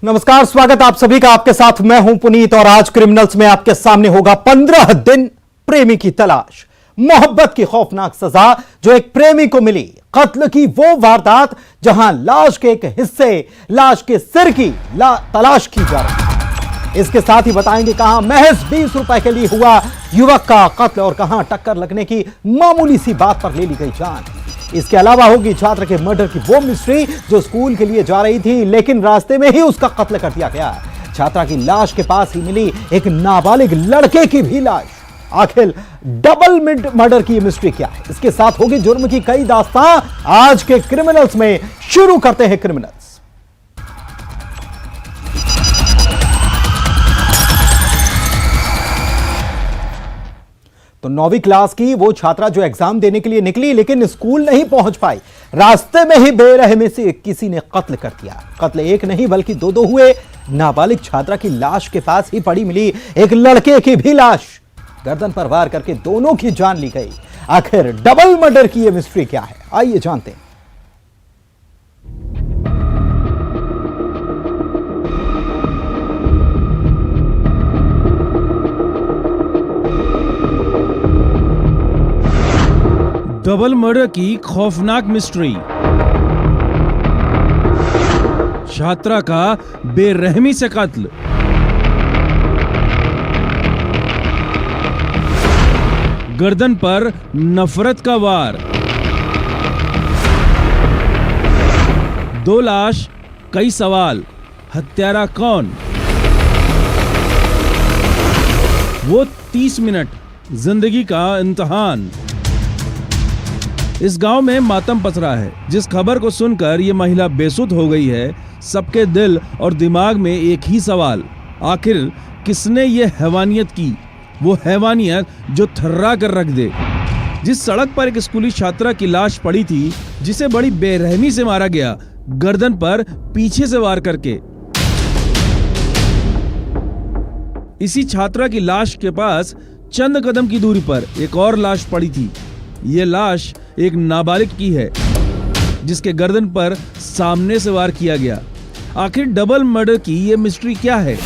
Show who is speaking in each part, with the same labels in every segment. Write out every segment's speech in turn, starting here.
Speaker 1: नमस्कार, स्वागत आप सभी का। आपके साथ मैं हूं पुनीत और आज क्रिमिनल्स में आपके सामने होगा 15 दिन प्रेमी की तलाश, मोहब्बत की खौफनाक सजा जो एक प्रेमी को मिली, कत्ल की वो वारदात जहां लाश के एक हिस्से, लाश के सिर की तलाश की जा रही है। इसके साथ ही बताएंगे कहां महज 20 रुपए के लिए हुआ युवक का कत्ल और कहां टक्कर लगने की मामूली सी बात पर ले ली गई जान। इसके अलावा होगी छात्र के मर्डर की वो मिस्ट्री जो स्कूल के लिए जा रही थी लेकिन रास्ते में ही उसका कत्ल कर दिया गया। छात्रा की लाश के पास ही मिली एक नाबालिग लड़के की भी लाश। आखिर डबल मर्डर की मिस्ट्री क्या है? इसके साथ होगी जुर्म की कई दास्तां। आज के क्रिमिनल्स में शुरू करते हैं क्रिमिनल्स। तो 9वीं क्लास की वो छात्रा जो एग्जाम देने के लिए निकली लेकिन स्कूल नहीं पहुंच पाई, रास्ते में ही बेरहमी से किसी ने कत्ल कर दिया। कत्ल एक नहीं बल्कि दो हुए। नाबालिग छात्रा की लाश के पास ही पड़ी मिली एक लड़के की भी लाश। गर्दन पर वार करके दोनों की जान ली गई। आखिर डबल मर्डर की यह मिस्ट्री क्या है, आइए जानते हैं।
Speaker 2: डबल मर्डर की खौफनाक मिस्ट्री, छात्रा का बेरहमी से कत्ल, गर्दन पर नफरत का वार, 2 लाश, कई सवाल, हत्यारा कौन? वो 30 मिनट, जिंदगी का इम्तिहान। इस गांव में मातम पसरा है। जिस खबर को सुनकर ये महिला बेसुध हो गई है, सबके दिल और दिमाग में एक ही सवाल, आखिर किसने ये हैवानियत की? वो हैवानियत जो थर्रा कर रख दे। जिस सड़क पर एक स्कूली छात्रा की लाश पड़ी थी, जिसे बड़ी बेरहमी से मारा गया, गर्दन पर पीछे से वार करके। इसी छात्रा की लाश के पास चंद कदम की दूरी पर एक और लाश पड़ी थी। ये लाश एक नाबालिग की है जिसके गर्दन पर सामने से वार किया गया। आखिर डबल मर्डर की ये मिस्ट्री क्या है?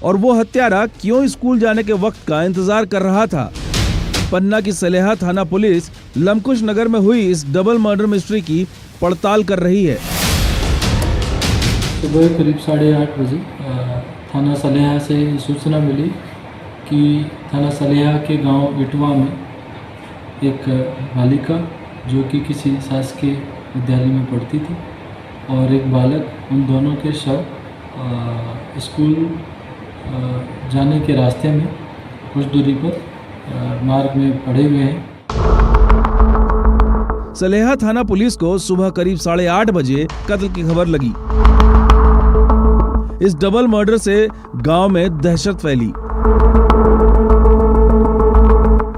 Speaker 2: और वो हत्यारा क्यों स्कूल जाने के वक्त का इंतजार कर रहा था? पन्ना की सलेहा थाना पुलिस लमकुश नगर में हुई इस डबल मर्डर मिस्ट्री की पड़ताल कर रही है।
Speaker 3: सुबह करीब 8:30 बजे थाना सलेहा से सूचना मिली कि थाना सलेहा के गांव इटवा में एक बालिका जो कि किसी शासकीय विद्यालय में पढ़ती थी और एक बालक, उन दोनों के शव स्कूल जाने के रास्ते में कुछ दूरी पर मार्ग में पड़े हुए हैं।
Speaker 2: सलेहा थाना पुलिस को सुबह करीब 8:30 बजे कत्ल की खबर लगी। इस डबल मर्डर से गांव में दहशत फैली।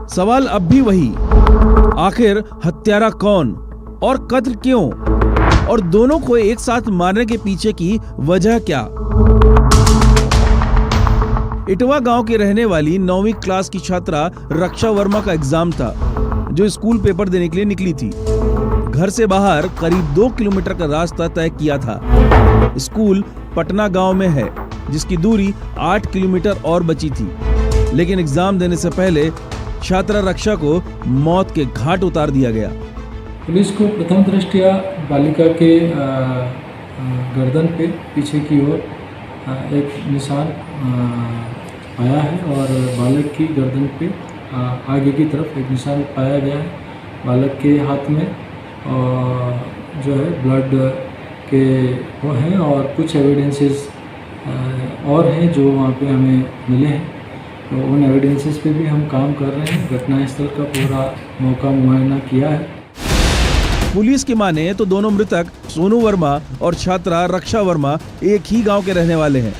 Speaker 2: सवाल अब भी वही, आखिर हत्यारा कौन और कत्ल क्यों? और दोनों को एक साथ मारने के पीछे की वजह क्या? इटवा गांव की रहने वाली 9वीं क्लास की छात्रा रक्षा वर्मा का एग्जाम था, जो स्कूल पेपर देने के लिए निकली थी। घर से बाहर करीब 2 किलोमीटर का रास्ता तय किया था। स्कूल पटना गांव में है, जिसकी दूरी 8 किलोमीटर और बची थी। लेकिन एग्जाम देने से पहले छात्रा रक्षा को मौत के घाट उतार दिया गया।
Speaker 3: पुलिस को प्रथम दृष्टया बालिका के गर्दन पे पीछे की ओर एक निशान पाया है और बालक की गर्दन पे आगे की तरफ एक निशान पाया गया है। बालक के हाथ में जो है ब्लड के वो हैं और कुछ एविडेंसेस और हैं जो वहाँ पे हमें मिले हैं। तो उन एविडेंसेस पे भी हम काम कर रहे हैं। घटनास्थल का पूरा मौका मुआयना किया है।
Speaker 2: पुलिस की माने तो दोनों मृतक सोनू वर्मा और छात्रा रक्षा वर्मा एक ही गांव के रहने वाले हैं,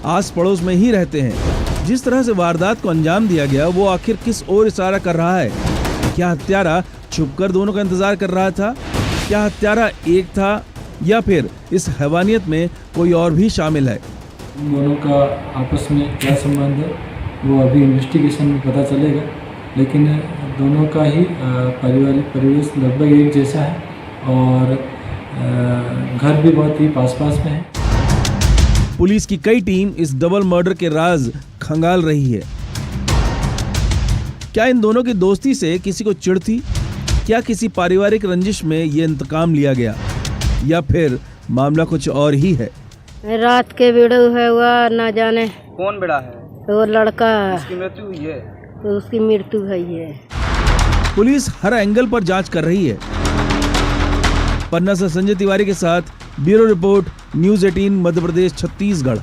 Speaker 2: आस पड़ोस में ही रहते हैं। जिस तरह से वारदात को अंजाम दिया गया, वो आखिर किस ओर इशारा कर रहा है? क्या हत्यारा छुपकर दोनों का इंतजार कर रहा था? क्या हत्यारा एक था या फिर इस हैवानियत में कोई और भी शामिल है?
Speaker 3: दोनों का आपस में क्या संबंध है वो अभी इन्वेस्टिगेशन में पता चलेगा। लेकिन दोनों का ही पारिवारिक परिवेश लगभग एक जैसा है और घर भी बहुत ही पास पास में है।
Speaker 2: पुलिस की कई टीम इस डबल मर्डर के राज खंगाल रही है। क्या इन दोनों की दोस्ती से किसी को चिढ़ थी? क्या किसी पारिवारिक रंजिश में ये इंतकाम लिया गया, या फिर मामला कुछ और ही है?
Speaker 4: रात के वीडियो है हुआ, ना जाने
Speaker 5: कौन बड़ा है?
Speaker 4: वो लड़का
Speaker 5: उसकी मृत्यु हुई है।
Speaker 4: तो उसकी मृत्यु हुई है।
Speaker 2: पुलिस हर एंगल पर जांच कर रही है। पन्ना से संजय तिवारी के साथ bureau report, news 18 Madhya Pradesh Chhattisgarh.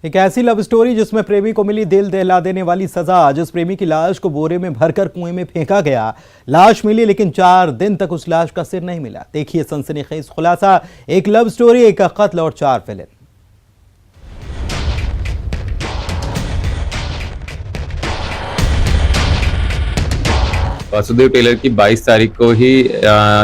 Speaker 1: एक ऐसी लव स्टोरी जिसमें प्रेमी को मिली दिल दहला देने वाली सजा। जिस प्रेमी की लाश को बोरे में भरकर कुएं में फेंका गया, लाश मिली लेकिन 4 दिन तक उस लाश का सिर नहीं मिला। देखिए सनसनीखेज खुलासा, एक लव स्टोरी, एक कत्ल और 4 विलेन।
Speaker 6: वासुदेव टेलर की 22 तारीख को ही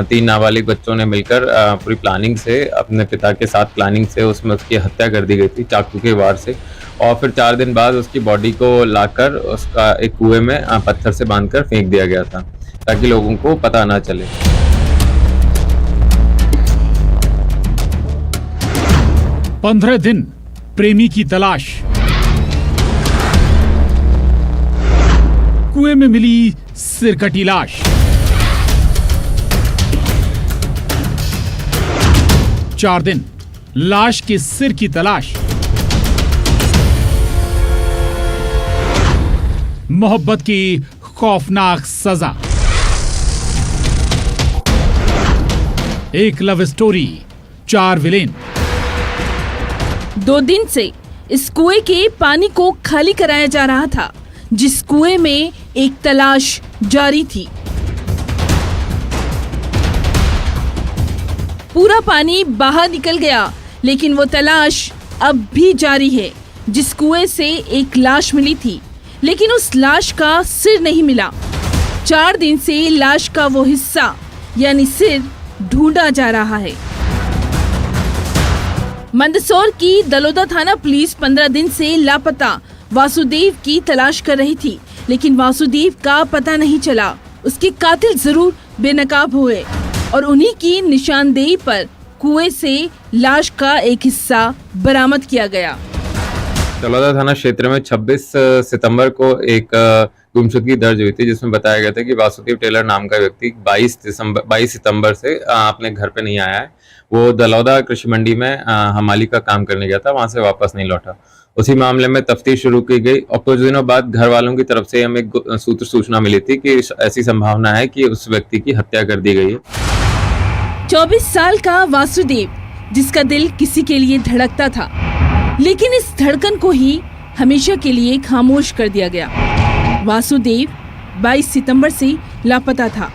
Speaker 6: 3 नाबालिग बच्चों ने मिलकर पूरी प्लानिंग से, अपने पिता के साथ प्लानिंग से उसमें उसकी हत्या कर दी गई थी चाकू के वार से। और फिर 4 दिन बाद उसकी बॉडी को लाकर उसका एक कुएं में पत्थर से बांधकर फेंक दिया गया था ताकि लोगों को पता ना चले।
Speaker 7: 15 दिन प्रेमी की तलाश, कुएं में मिली सिरकटी लाश। चार दिन लाश के सिर की तलाश। मोहब्बत की खौफनाक सजा। एक लव स्टोरी, 4 विलेन।
Speaker 8: 2 दिन से इस कुएं के पानी को खाली कराया जा रहा था, जिस कुएं में एक तलाश जारी थी। पूरा पानी बाहर निकल गया, लेकिन वो तलाश अब भी जारी है। जिस कुएं से एक लाश मिली थी, लेकिन उस लाश का सिर नहीं मिला। 4 दिन से लाश का वो हिस्सा यानी सिर ढूंढा जा रहा है। मंदसौर की दलोदा थाना पुलिस 15 दिन से लापता वासुदेव की तलाश कर रही थी, लेकिन वासुदेव का पता नहीं चला। उसके कातिल जरूर बेनकाब हुए और उन्हीं की निशानदेही पर कुएं से लाश का एक हिस्सा बरामद किया गया।
Speaker 6: दलोदा थाना क्षेत्र में 26 सितंबर को एक गुमशुदगी दर्ज हुई थी, जिसमें बताया गया था कि वासुदेव टेलर नाम का व्यक्ति 22 सितंबर से अपने घर पे नहीं आया है। वो दलौदा कृषि मंडी में हमाली का काम करने गया था, वहां से वापस नहीं लौटा। उसी मामले में तफ्तीश शुरू की गई और कुछ दिनों बाद घर वालों की तरफ से हमें सूचना मिली थी कि ऐसी संभावना है कि उस व्यक्ति की हत्या कर दी गई है।
Speaker 8: 24 साल का वासुदेव, जिसका दिल किसी के लिए धड़कता था, लेकिन इस धड़कन को ही हमेशा के लिए खामोश कर दिया गया। वासुदेव 22 सितंबर से लापता था।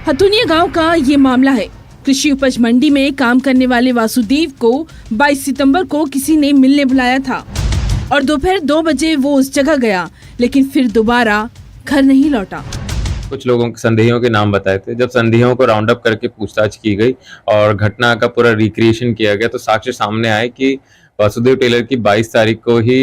Speaker 8: हथुनिया गांव का ये मामला है। कृषि उपज मंडी में काम करने वाले वासुदेव को 22 सितंबर को किसी ने मिलने बुलाया था और दोपहर 2 बजे वो उस जगह गया, लेकिन फिर दोबारा घर नहीं लौटा।
Speaker 6: कुछ लोगों के संदेहियों के नाम बताए थे। जब संदेहियों को राउंड अप करके पूछताछ की गई और घटना का पूरा रिक्रिएशन किया गया, तो साक्ष्य सामने आए कि वासुदेव टेलर की 22 तारीख को ही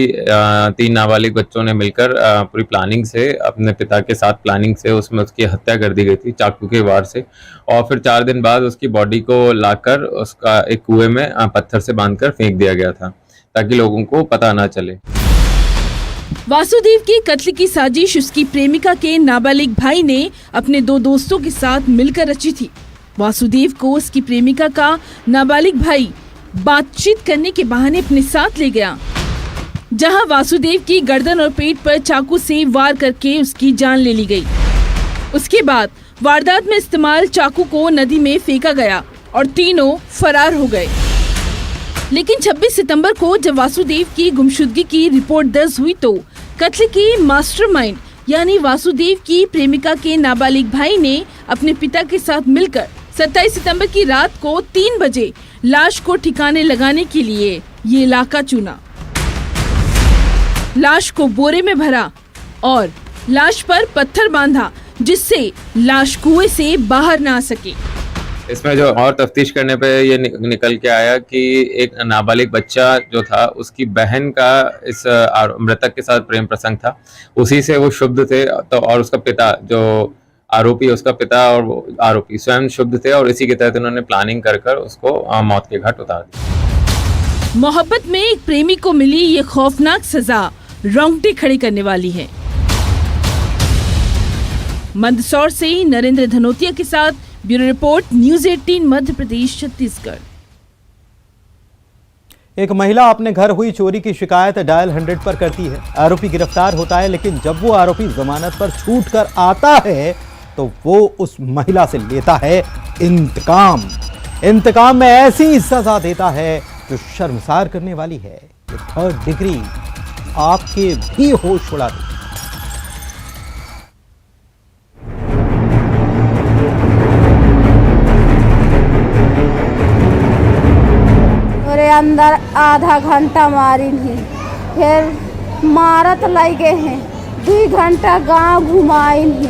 Speaker 6: 3 नाबालिग बच्चों ने मिलकर पूरी प्लानिंग से, अपने पिता के साथ प्लानिंग से उसमें उसकी हत्या कर दी गई थी चाकू के वार से। और फिर 4 दिन बाद उसकी बॉडी को लाकर उसका एक कुएं में पत्थर से बांधकर फेंक दिया गया था ताकि लोगों को पता ना चले।
Speaker 8: वासुदेव की कत्ल की साजिश उसकी प्रेमिका के नाबालिग भाई ने अपने 2 दोस्तों के साथ मिलकर रची थी। वासुदेव को उसकी प्रेमिका का नाबालिग भाई बातचीत करने के बहाने अपने साथ ले गया, जहां वासुदेव की गर्दन और पेट पर चाकू से वार करके उसकी जान ले ली गई। उसके बाद वारदात में इस्तेमाल चाकू को नदी में फेंका गया और तीनों फरार हो गए। लेकिन 26 सितंबर को जब वासुदेव की गुमशुदगी की रिपोर्ट दर्ज हुई, तो कत्ल की मास्टरमाइंड यानी वासुदेव की प्रेमिका के नाबालिग भाई ने अपने पिता के साथ मिलकर 27 सितंबर की रात को 3 बजे लाश को ठिकाने लगाने के लिए ये इलाका चुना। लाश को बोरे में भरा और लाश पर पत्थर बांधा, जिससे लाश कुएं से बाहर ना आ सके।
Speaker 6: इसमें जो और तफ्तीश करने पे ये निकल के आया कि एक नाबालिग बच्चा जो था उसकी बहन का इस मृतक के साथ प्रेम प्रसंग था, उसी से वो शुद्ध थे। तो और उसका पिता जो आरोपी, उसका पिता और वो आरोपी स्वयं शुद्ध थे और इसी के तहत उन्होंने प्लानिंग कर उसको मौत के घाट उतार दिया।
Speaker 8: मोहब्बत में एक प्रेमी को मिली ये खौफनाक सजा रोंगटे खड़े करने वाली है। मंदसौर से नरेंद्र धनोतिया के साथ bureau report, news 18 Madhya Pradesh, Chhattisgarh.
Speaker 1: एक महिला अपने घर हुई चोरी की शिकायत डायल 100 पर करती है। आरोपी गिरफ्तार होता है, लेकिन जब वो आरोपी जमानत पर छूट कर आता है तो वो उस महिला से लेता है इंतकाम। इंतकाम में ऐसी सजा देता है जो शर्मसार करने वाली है। ये 3rd डिग्री आपके भी होश उड़ा देती है।
Speaker 9: अंदर आधा घंटा मारी ही, फिर मारत लगे हैं 2 घंटा गांव घुमाई ही।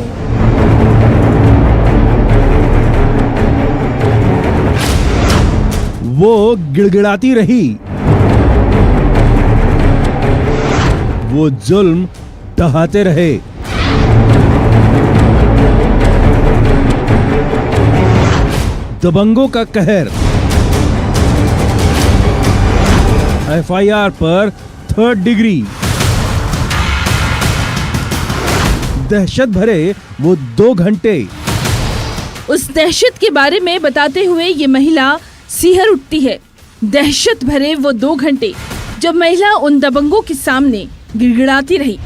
Speaker 2: वो गिड़गिड़ाती रही, वो जुल्म ढहाते रहे। दबंगों का कहर। एफआईआर पर 3rd डिग्री। दहशत भरे वो 2 घंटे।
Speaker 8: उस दहशत के बारे में बताते हुए ये महिला सिहर उठती है। दहशत भरे वो 2 घंटे जब महिला उन दबंगों के सामने गिड़गिड़ाती रही,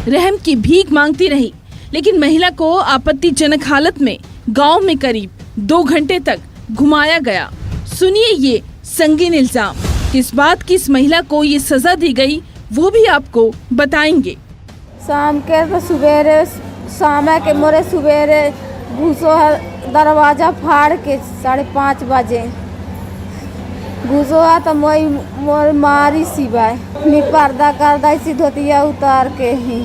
Speaker 8: रहम की भीख मांगती रही, लेकिन महिला को आपत्तिजनक हालत में गांव में करीब 2 घंटे तक घुमाया गया। सुनिए ये संगीन इल्जाम। किस बात की इस महिला को ये सजा दी गई वो भी आपको बताएंगे।
Speaker 9: शाम के तो सवेरे शाम के मोरे सवेरे घुसो दरवाजा फाड़ के 5:30 बजे घुसो तो मोर मारी सिवाय मी पर्दा कर दी सी धोतिया उतार के ही,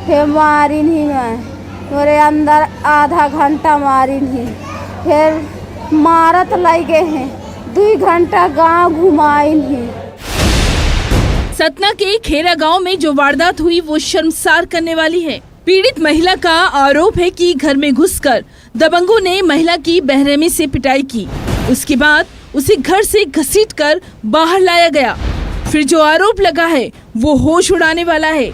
Speaker 9: फिर मारी नहीं मैं मोरे अंदर आधा घंटा मारी नहीं, फिर मारत लगे हैं 2 घंटा गांव घुमाई ही।
Speaker 8: सतना के खेरा गांव में जो वारदात हुई वो शर्मसार करने वाली है। पीड़ित महिला का आरोप है कि घर में घुसकर दबंगों ने महिला की बेरहमी से पिटाई की। उसके बाद उसे घर से घसीटकर बाहर लाया गया। फिर जो आरोप लगा है वो होश उड़ाने वाला है।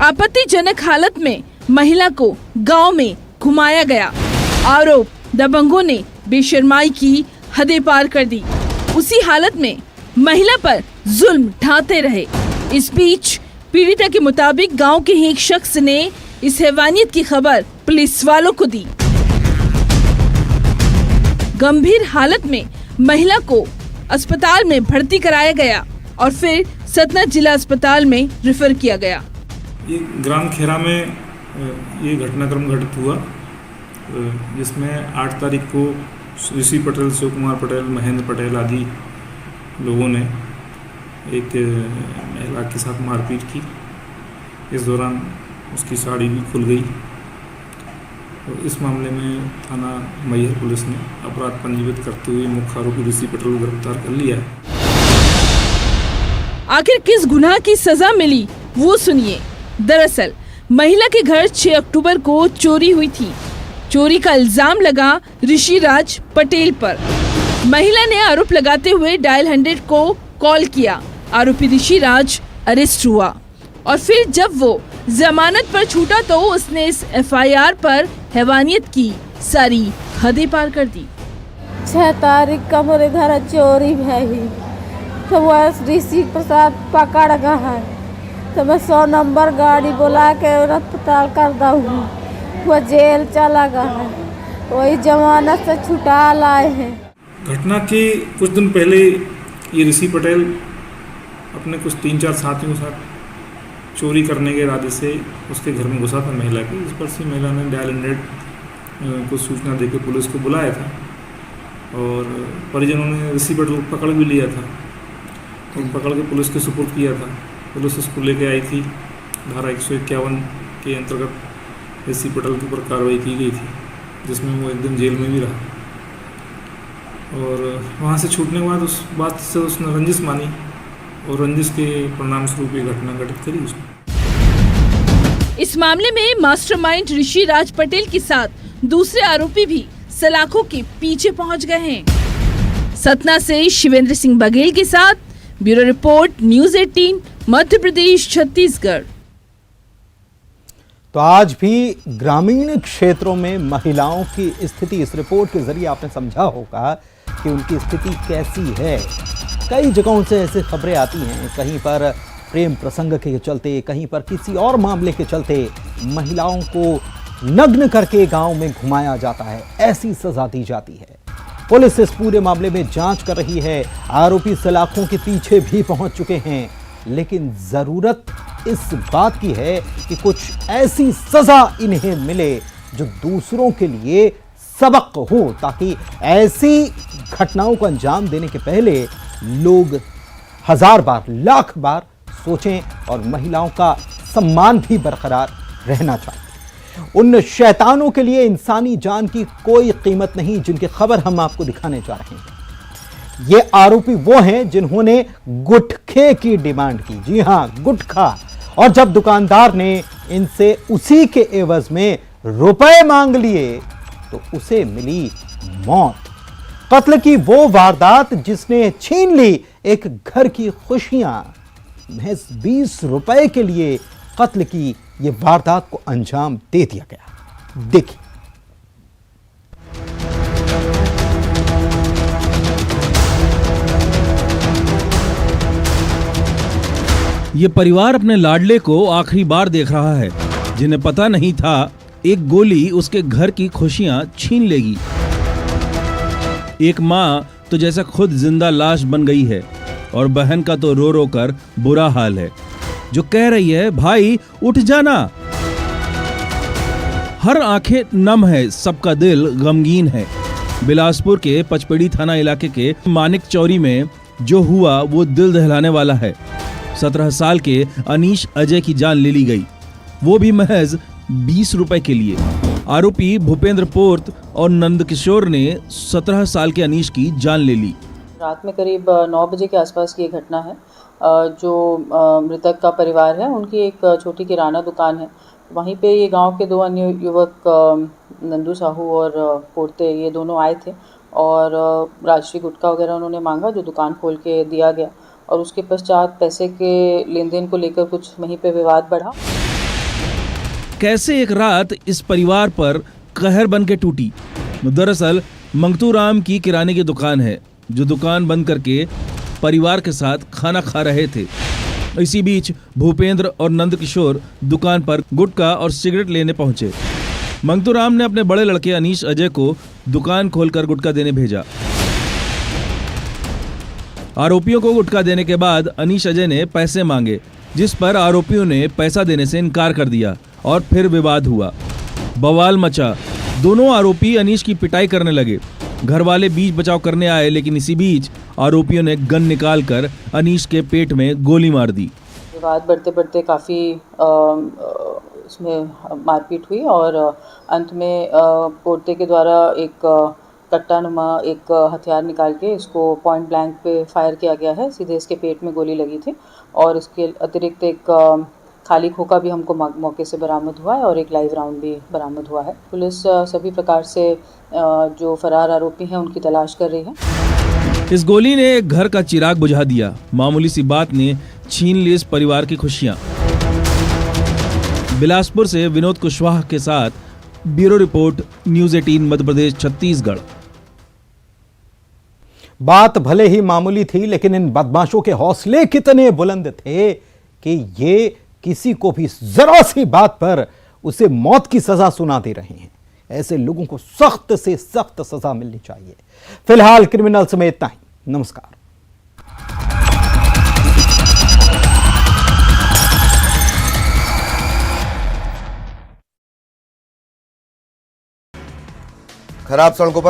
Speaker 8: आपत्तिजनक हालत में महिला को गांव में घुमाया गया। आरोप दबंगों ने बेशर्माई की हदें पार कर दी। उसी हालत में महिला पर जुल्म ढाते रहे। इस बीच पीड़िता के मुताबिक गांव के ही एक शख्स ने इस हैवानियत की खबर पुलिस वालों को दी। गंभीर हालत में महिला को अस्पताल में भर्ती कराया गया और फिर सतना जिला अस्पताल में रेफर किया गया।
Speaker 10: ये ग्राम खेरा में ये घटनाक्रम घटित हुआ, जिसमें 8 तारीख को ऋषि पटेल, शिव कुमार पटेल, महेंद्र पटेल आदि लोगों ने एक महिला के साथ मारपीट की। इस दौरान उसकी साड़ी भी खुल गई और इस मामले में थाना मैहर पुलिस ने अपराध पंजीबद्ध करते हुए मुख्य आरोपी ऋषि पटेल को गिरफ्तार कर लिया है।
Speaker 8: आखिर किस गुनाह की सजा मिली वो सुनिए। दरअसल महिला के घर 6 अक्टूबर को चोरी हुई थी। चोरी का इल्जाम लगा ऋषिराज पटेल पर। महिला ने आरोप लगाते हुए डायल 100 को कॉल किया। आरोपी ऋषिराज अरेस्ट हुआ और फिर जब वो जमानत पर छूटा तो उसने इस एफआईआर पर हैवानियत की सारी हदें पार कर दी।
Speaker 9: 6 तारीख का मेरे घर चोरी भई तो वह ऋषि प्रसाद पकड़ गया है, तो मैं 100 नंबर गाड़ी बुला के अस्पताल कर दूँ। वह जेल चला गया है, वही जमानत से छुटा लाए हैं।
Speaker 10: घटना के कुछ दिन पहले ये ऋषि पटेल अपने कुछ 3-4 साथियों के साथ चोरी करने के इरादे से उसके घर में घुसा था महिला की। इस पर से महिला ने डायल 100 को सूचना देकर पुलिस को बुलाया था और परिजनों ने ऋषि पटेल को पकड़ भी लिया था। तो पकड़ के पुलिस के सुपुर्द किया था। पुलिस उसको लेके आई थी। धारा 151 के अंतर्गत ऋषि पटेल के ऊपर कार्रवाई की गई थी, जिसमें वो 1 दिन जेल में भी रहा। और वहाँ से छूटने के बाद उस बात से उसने रंजिश मानी और रंजिश के परिणाम स्वरूप ये घटना घटित करी उसने।
Speaker 8: इस मामले में मास्टरमाइंड ऋषि राज पटेल के साथ दूसरे आरोपी भी सलाखों के पीछे पहुंच गए हैं। सतना से शिवेंद्र सिंह बघेल के साथ bureau report, news 18, Madhya Pradesh, Chhattisgarh.
Speaker 1: तो आज भी ग्रामीण क्षेत्रों में महिलाओं की स्थिति इस रिपोर्ट के जरिए आपने समझा होगा कि उनकी स्थिति कैसी है। कई जगहों से ऐसी खबरें आती हैं, कहीं पर प्रेम प्रसंग के चलते, कहीं पर किसी और मामले के चलते महिलाओं को नग्न करके गांव में घुमाया जाता है, ऐसी सजा दी जाती है। पुलिस इस पूरे मामले में जांच कर रही है, आरोपी सलाखों के पीछे भी पहुंच चुके हैं, लेकिन जरूरत इस बात की है कि कुछ ऐसी सजा इन्हें मिले जो दूसरों के लिए सबक हो, ताकि ऐसी घटनाओं को अंजाम देने के पहले लोग 1000 बार, लाख बार सोचें और महिलाओं का सम्मान भी बरकरार रहना चाहिए। उन शैतानों के लिए इंसानी जान की कोई कीमत नहीं, जिनकी खबर हम आपको दिखाने जा रहे हैं। ये आरोपी वो हैं जिन्होंने गुटखे की डिमांड की। जी हां, गुटखा। और जब दुकानदार ने इनसे उसी के एवज में रुपए मांग लिए तो उसे मिली मौत। कत्ल की वो वारदात जिसने छीन ली एक घर की खुशियां। महज 20 रुपए के लिए कत्ल की ये वारदात को अंजाम दे दिया गया। देखिए।
Speaker 2: ये परिवार अपने लाडले को आखिरी बार देख रहा है, जिन्हें पता नहीं था एक गोली उसके घर की खुशियां छीन लेगी। एक माँ तो जैसा खुद जिंदा लाश बन गई है और बहन का तो रो रो कर बुरा हाल है, जो कह रही है भाई उठ जाना। हर आंखें नम है, सबका दिल गमगीन है। बिलासपुर के पचपेड़ी थाना इलाके के मानिक चौरी में जो हुआ वो दिल दहलाने वाला है। 17 साल के अनीश अजय की जान ले ली गई, वो भी महज 20 रुपए के लिए। आरोपी भूपेंद्र पोर्त और नंदकिशोर ने 17 साल के अनीश की जान ले ली।
Speaker 11: रात में करीब 9 बजे के आसपास की ये घटना है। जो मृतक का परिवार है, उनकी एक छोटी किराना दुकान है। वहीं पे ये गांव के 2 अन्य युवक नंदू साहू और पोर्ते, ये दोनों आए थे और राजश्री गुटखा वगैरह उन्होंने मांगा, जो दुकान खोल के दिया गया। और उसके पश्चात पैसे के लेन देन को लेकर कुछ वहीं पे विवाद बढ़ा।
Speaker 2: कैसे एक रात इस परिवार पर कहर बन के टूटी। दरअसल मंगतूराम की किराने की दुकान है, जो दुकान बंद करके परिवार के साथ खाना खा रहे थे। इसी बीच भूपेंद्र और नंदकिशोर दुकान पर गुटखा और सिगरेट लेने पहुंचे। मंगतूराम ने अपने बड़े लड़के अनीश अजय को दुकान खोलकर गुटखा देने भेजा। आरोपियों को गुटखा देने के बाद अनीश अजय ने पैसे मांगे, जिस पर आरोपियों ने पैसा देने से इनकार कर दिया और फिर विवाद हुआ, बवाल मचा। दोनों आरोपी अनीश की पिटाई करने लगे। घर वाले बीच बचाव करने आए, लेकिन इसी बीच आरोपियों ने गन निकालकर अनीश के पेट में गोली मार दी।
Speaker 11: विवाद बढ़ते बढ़ते काफ़ी इसमें मारपीट हुई और अंत में पोर्ते के द्वारा एक कट्टा नुमा एक हथियार निकाल के इसको पॉइंट ब्लैंक पे फायर किया गया है। सीधे इसके पेट में गोली लगी थी और इसके अतिरिक्त एक खाली खोखा भी हमको मौके से बरामद हुआ है और एक लाइव राउंड भी बरामद हुआ है। पुलिस सभी प्रकार से जो फरार आरोपी हैं उनकी तलाश कर रही है।
Speaker 2: इस गोली ने एक घर का चिराग बुझा दिया। मामूली सी बात ने छीन ली इस परिवार की खुशियां। बिलासपुर से विनोद कुशवाहा के साथ bureau report, news 18, Madhya Pradesh, Chhattisgarh.
Speaker 1: बात भले ही मामूली थी, लेकिन इन बदमाशों के हौसले कितने बुलंद थे कि ये किसी को भी जरा सी बात पर उसे मौत की सजा सुना दे रहे हैं। ऐसे लोगों को सख्त से सख्त सजा मिलनी चाहिए। फिलहाल क्रिमिनल्स में इतना ही। नमस्कार।
Speaker 12: खराब सड़कों पर